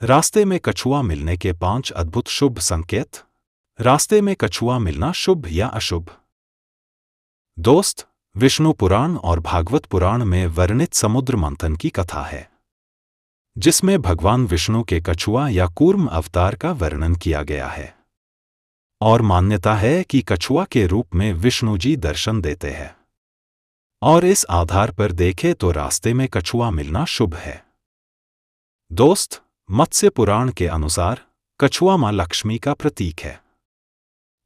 रास्ते में कछुआ मिलने के 5 अद्भुत शुभ संकेत। रास्ते में कछुआ मिलना शुभ या अशुभ। दोस्त, विष्णु पुराण और भागवत पुराण में वर्णित समुद्र मंथन की कथा है, जिसमें भगवान विष्णु के कछुआ या कूर्म अवतार का वर्णन किया गया है और मान्यता है कि कछुआ के रूप में विष्णु जी दर्शन देते हैं और इस आधार पर देखें तो रास्ते में कछुआ मिलना शुभ है। दोस्त, मत्स्य पुराण के अनुसार कछुआ मां लक्ष्मी का प्रतीक है,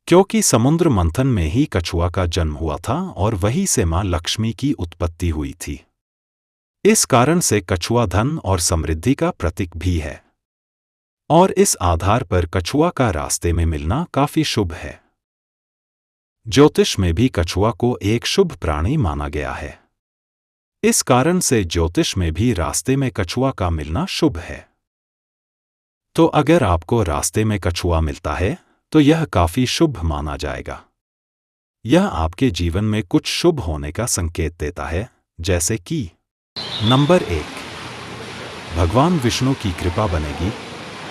क्योंकि समुद्र मंथन में ही कछुआ का जन्म हुआ था और वहीं से मां लक्ष्मी की उत्पत्ति हुई थी। इस कारण से कछुआ धन और समृद्धि का प्रतीक भी है और इस आधार पर कछुआ का रास्ते में मिलना काफी शुभ है। ज्योतिष में भी कछुआ को एक शुभ प्राणी माना गया है। इस कारण से ज्योतिष में भी रास्ते में कछुआ का मिलना शुभ है। तो अगर आपको रास्ते में कछुआ मिलता है तो यह काफी शुभ माना जाएगा। यह आपके जीवन में कुछ शुभ होने का संकेत देता है, जैसे कि नंबर 1, भगवान विष्णु की कृपा बनेगी।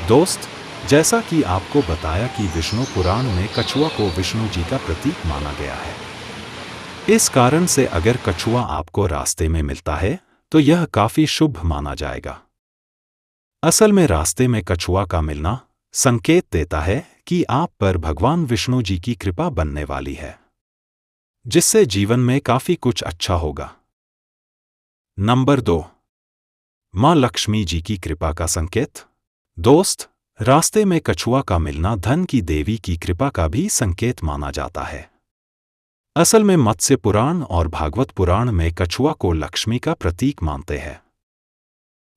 दोस्त, जैसा कि आपको बताया कि विष्णु पुराण में कछुआ को विष्णु जी का प्रतीक माना गया है। इस कारण से अगर कछुआ आपको रास्ते में मिलता है तो यह काफी शुभ माना जाएगा। असल में रास्ते में कछुआ का मिलना संकेत देता है कि आप पर भगवान विष्णु जी की कृपा बनने वाली है, जिससे जीवन में काफी कुछ अच्छा होगा। नंबर 2, मां लक्ष्मी जी की कृपा का संकेत। दोस्त, रास्ते में कछुआ का मिलना धन की देवी की कृपा का भी संकेत माना जाता है। असल में मत्स्य पुराण और भागवत पुराण में कछुआ को लक्ष्मी का प्रतीक मानते हैं।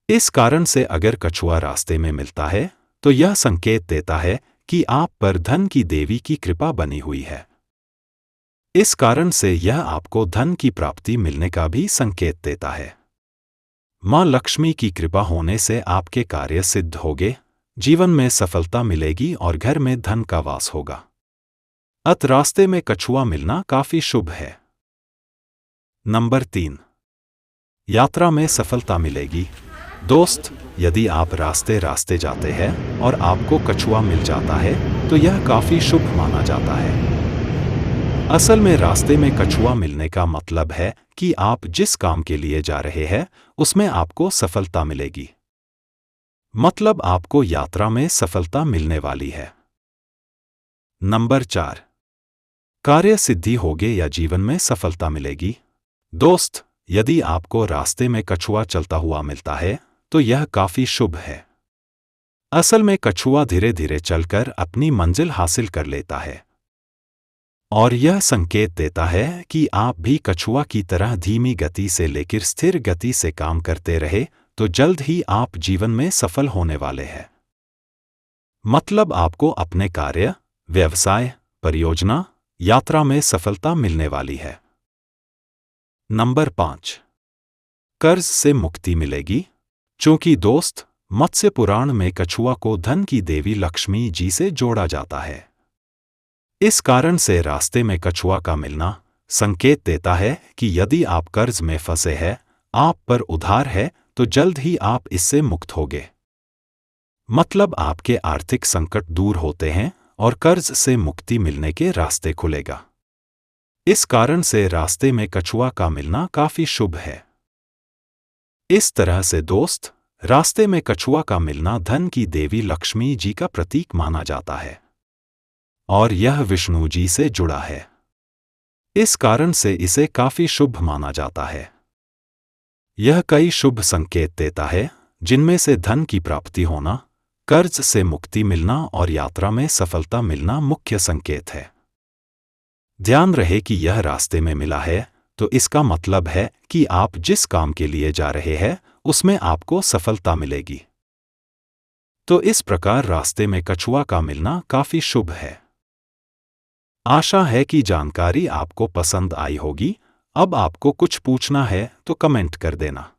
इस कारण से अगर कछुआ रास्ते में मिलता है तो यह संकेत देता है कि आप पर धन की देवी की कृपा बनी हुई है। इस कारण से यह आपको धन की प्राप्ति मिलने का भी संकेत देता है। मां लक्ष्मी की कृपा होने से आपके कार्य सिद्ध होंगे, जीवन में सफलता मिलेगी और घर में धन का वास होगा। अत रास्ते में कछुआ मिलना काफी शुभ है। नंबर 3, यात्रा में सफलता मिलेगी। दोस्त, यदि आप रास्ते जाते हैं और आपको कछुआ मिल जाता है तो यह काफी शुभ माना जाता है। असल में रास्ते में कछुआ मिलने का मतलब है कि आप जिस काम के लिए जा रहे हैं उसमें आपको सफलता मिलेगी, मतलब आपको यात्रा में सफलता मिलने वाली है। नंबर 4, कार्य सिद्धि होगे या जीवन में सफलता मिलेगी। दोस्त, यदि आपको रास्ते में कछुआ चलता हुआ मिलता है तो यह काफी शुभ है। असल में कछुआ धीरे धीरे चलकर अपनी मंजिल हासिल कर लेता है और यह संकेत देता है कि आप भी कछुआ की तरह धीमी गति से लेकर स्थिर गति से काम करते रहे तो जल्द ही आप जीवन में सफल होने वाले हैं। मतलब आपको अपने कार्य, व्यवसाय, परियोजना, यात्रा में सफलता मिलने वाली है। नंबर 5, कर्ज से मुक्ति मिलेगी। चूंकि दोस्त, मत्स्य पुराण में कछुआ को धन की देवी लक्ष्मी जी से जोड़ा जाता है, इस कारण से रास्ते में कछुआ का मिलना संकेत देता है कि यदि आप कर्ज में फंसे हैं, आप पर उधार है, तो जल्द ही आप इससे मुक्त होंगे। मतलब आपके आर्थिक संकट दूर होते हैं और कर्ज से मुक्ति मिलने के रास्ते खुलेगा। इस कारण से रास्ते में कछुआ का मिलना काफी शुभ है। इस तरह से दोस्त, रास्ते में कछुआ का मिलना धन की देवी लक्ष्मी जी का प्रतीक माना जाता है और यह विष्णु जी से जुड़ा है। इस कारण से इसे काफी शुभ माना जाता है। यह कई शुभ संकेत देता है, जिनमें से धन की प्राप्ति होना, कर्ज से मुक्ति मिलना और यात्रा में सफलता मिलना मुख्य संकेत है। ध्यान रहे कि यह रास्ते में मिला है तो इसका मतलब है कि आप जिस काम के लिए जा रहे हैं उसमें आपको सफलता मिलेगी। तो इस प्रकार रास्ते में कछुआ का मिलना काफी शुभ है। आशा है कि जानकारी आपको पसंद आई होगी। अब आपको कुछ पूछना है तो कमेंट कर देना।